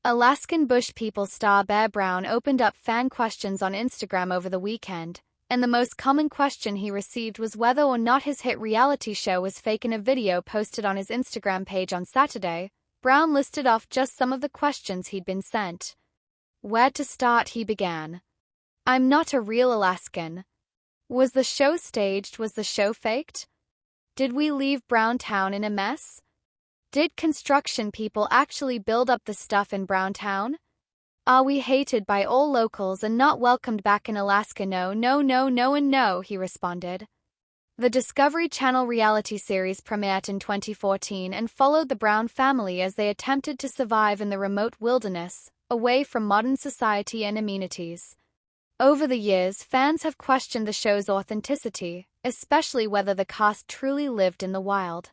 Alaskan Bush People star Bear Brown opened up fan questions on Instagram over the weekend, and the most common question he received was whether or not his hit reality show was fake. In a video posted on his Instagram page on Saturday, Brown listed off just some of the questions he'd been sent. Where to start, he began. I'm not a real Alaskan. Was the show staged? Was the show faked? Did we leave Browntown in a mess? Did construction people actually build up the stuff in Browntown? Are we hated by all locals and not welcomed back in Alaska? No, no, no, no, and no, he responded. The Discovery Channel reality series premiered in 2014 and followed the Brown family as they attempted to survive in the remote wilderness, away from modern society and amenities. Over the years, fans have questioned the show's authenticity, especially whether the cast truly lived in the wild.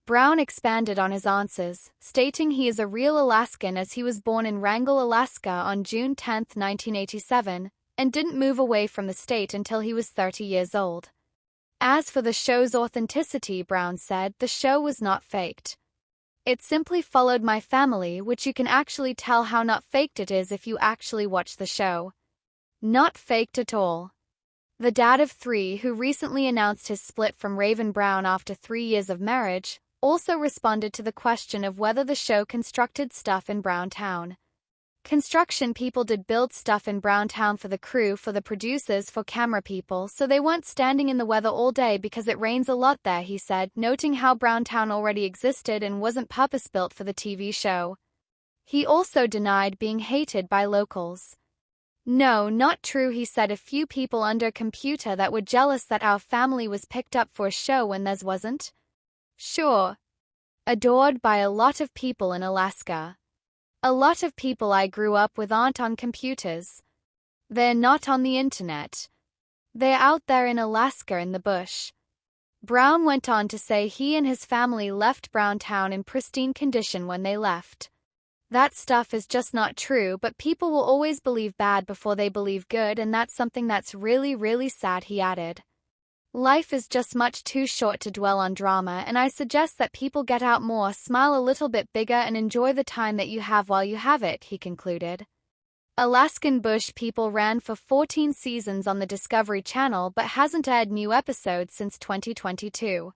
Brown expanded on his answers, stating he is a real Alaskan as he was born in Wrangell, Alaska on June 10, 1987, and didn't move away from the state until he was 30 years old. As for the show's authenticity, Brown said, the show was not faked. It simply followed my family, which you can actually tell how not faked it is if you actually watch the show. Not faked at all. The dad of 3, who recently announced his split from Raven Brown after 3 years of marriage, also responded to the question of whether the show constructed stuff in Browntown. Construction people did build stuff in Browntown for the crew, for the producers, for camera people, so they weren't standing in the weather all day because it rains a lot there, he said, noting how Browntown already existed and wasn't purpose-built for the TV show. He also denied being hated by locals. No, not true, he said. A few people under computer that were jealous that our family was picked up for a show when theirs wasn't. Sure. Adored by a lot of people in Alaska. A lot of people I grew up with aren't on computers. They're not on the internet. They're out there in Alaska in the bush. Brown went on to say he and his family left Browntown in pristine condition when they left. That stuff is just not true, but people will always believe bad before they believe good, and that's something that's really, really sad, he added. Life is just much too short to dwell on drama, and I suggest that people get out more, smile a little bit bigger, and enjoy the time that you have while you have it, he concluded. Alaskan Bush People ran for 14 seasons on the Discovery Channel but hasn't aired new episodes since 2022.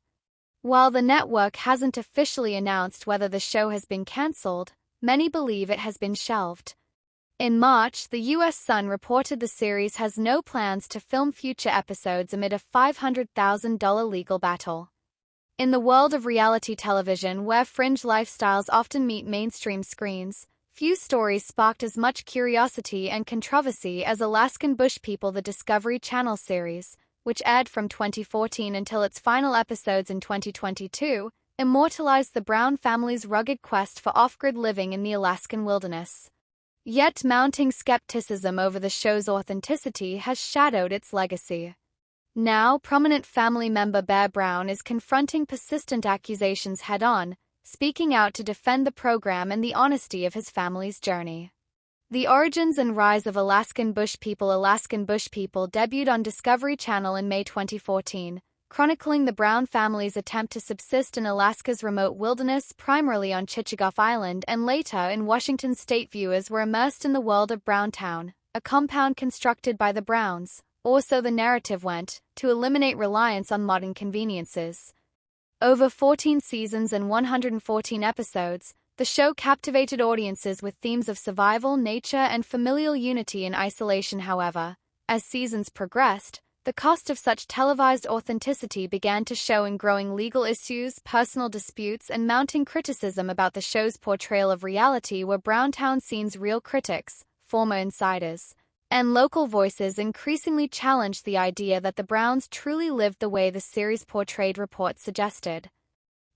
While the network hasn't officially announced whether the show has been cancelled, many believe it has been shelved. In March, the U.S. Sun reported the series has no plans to film future episodes amid a $500,000 legal battle. In the world of reality television, where fringe lifestyles often meet mainstream screens, few stories sparked as much curiosity and controversy as Alaskan Bush People, the Discovery Channel series, which aired from 2014 until its final episodes in 2022, immortalized the Brown family's rugged quest for off-grid living in the Alaskan wilderness. Yet mounting skepticism over the show's authenticity has shadowed its legacy. Now, prominent family member Bear Brown is confronting persistent accusations head-on, speaking out to defend the program and the honesty of his family's journey. The origins and rise of Alaskan Bush People. Alaskan Bush People debuted on Discovery Channel in May 2014, chronicling the Brown family's attempt to subsist in Alaska's remote wilderness, primarily on Chichagof Island and later in Washington state. Viewers were immersed in the world of Browntown, a compound constructed by the Browns, or so the narrative went, to eliminate reliance on modern conveniences. Over 14 seasons and 114 episodes, the show captivated audiences with themes of survival, nature, and familial unity in isolation. However, as seasons progressed, the cost of such televised authenticity began to show in growing legal issues, personal disputes, and mounting criticism about the show's portrayal of reality. Were Browntown scene's real critics, former insiders, and local voices increasingly challenged the idea that the Browns truly lived the way the series portrayed. Reports suggested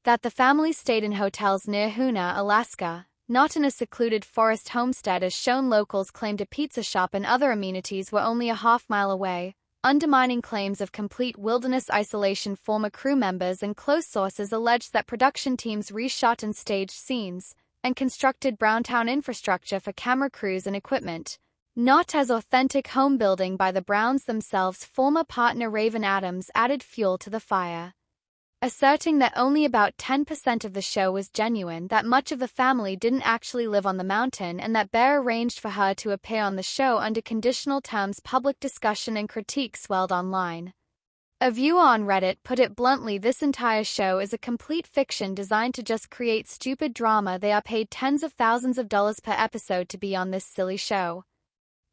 that the family stayed in hotels near Hoona, Alaska, not in a secluded forest homestead as shown. Locals claimed a pizza shop and other amenities were only a half-mile away, undermining claims of complete wilderness isolation. Former crew members and close sources alleged that production teams reshot and staged scenes and constructed Browntown infrastructure for camera crews and equipment, not as authentic home building by the Browns themselves. Former partner Raven Adams added fuel to the fire. asserting that only about 10% of the show was genuine, that much of the family didn't actually live on the mountain, and that Bear arranged for her to appear on the show under conditional terms. Public discussion and critique swelled online. A viewer on Reddit put it bluntly, "This entire show is a complete fiction designed to just create stupid drama. They are paid tens of thousands of dollars per episode to be on this silly show.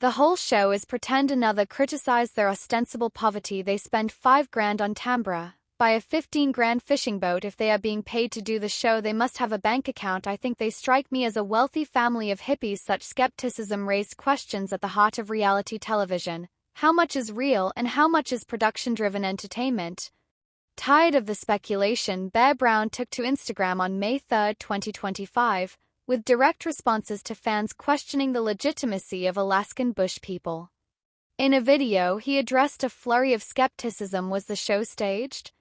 The whole show is pretend." Another criticized their ostensible poverty. "They spend $5,000 on Tambora, buy a $15,000 fishing boat. If they are being paid to do the show, they must have a bank account. I think they strike me as a wealthy family of hippies." Such skepticism raised questions at the heart of reality television. How much is real and how much is production-driven entertainment? Tired of the speculation, Bear Brown took to Instagram on May 3, 2025, with direct responses to fans questioning the legitimacy of Alaskan bush people. In a video, he addressed a flurry of skepticism. Was the show staged?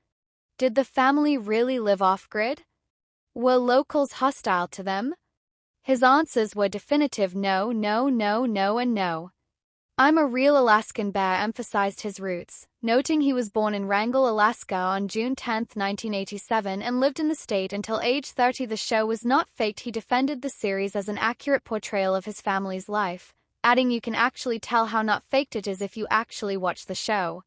Did the family really live off-grid? Were locals hostile to them? His answers were definitive: no, no, no, no, and no. "I'm a real Alaskan." Bear emphasized his roots, noting he was born in Wrangell, Alaska on June 10, 1987 and lived in the state until age 30. The show was not faked. He defended the series as an accurate portrayal of his family's life, adding, "You can actually tell how not faked it is if you actually watch the show."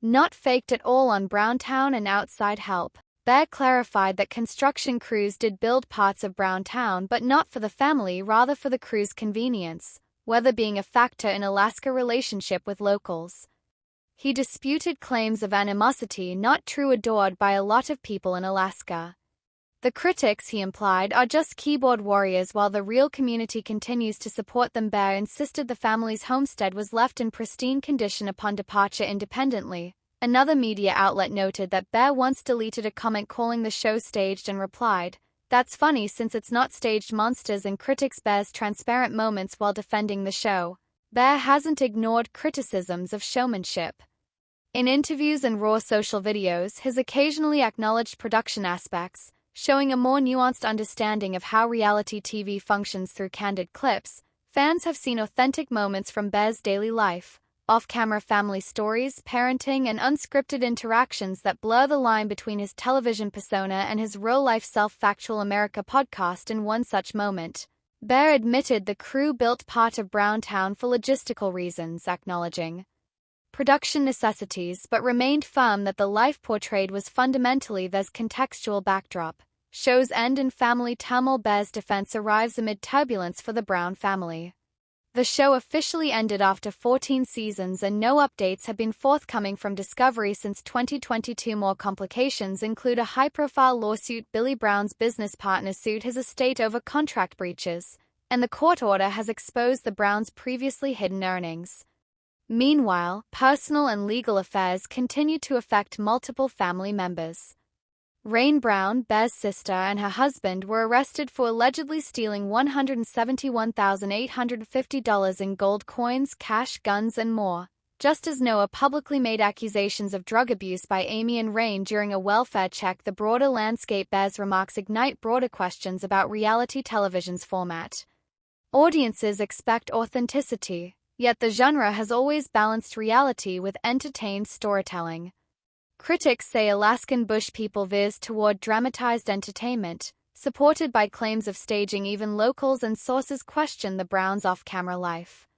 Not faked at all on Browntown and outside help. Bear clarified that construction crews did build parts of Browntown, but not for the family, rather for the crew's convenience, weather being a factor in Alaska relationship with locals. He disputed claims of animosity. Not true, adored by a lot of people in Alaska. The critics, he implied, are just keyboard warriors while the real community continues to support them. Bear insisted the family's homestead was left in pristine condition upon departure independently. Another media outlet noted that Bear once deleted a comment calling the show staged and replied, "That's funny since it's not staged." Monsters and critics. Bear's transparent moments while defending the show. Bear hasn't ignored criticisms of showmanship. In interviews and raw social videos, he's occasionally acknowledged production aspects, showing a more nuanced understanding of how reality TV functions. Through candid clips, fans have seen authentic moments from Bear's daily life, off-camera family stories, parenting, and unscripted interactions that blur the line between his television persona and his real-life self. Factual America podcast. In one such moment, Bear admitted the crew built part of Browntown for logistical reasons, acknowledging production necessities, but remained firm that the life portrayed was fundamentally there's contextual backdrop. Show's end in family turmoil. Bear's defense arrives amid turbulence for the Brown family. The show officially ended after 14 seasons and no updates have been forthcoming from Discovery since 2022. More complications include a high-profile lawsuit. Billy Brown's business partner sued his estate over contract breaches, and the court order has exposed the Browns' previously hidden earnings. Meanwhile, personal and legal affairs continue to affect multiple family members. Rain Brown, Bear's sister, and her husband were arrested for allegedly stealing $171,850 in gold coins, cash, guns, and more. Just as Noah publicly made accusations of drug abuse by Amy and Rain during a welfare check. The broader landscape. Bear's remarks ignite broader questions about reality television's format. Audiences expect authenticity, yet the genre has always balanced reality with entertained storytelling. Critics say Alaskan bush people veers toward dramatized entertainment, supported by claims of staging. Even locals and sources question the Browns' off-camera life.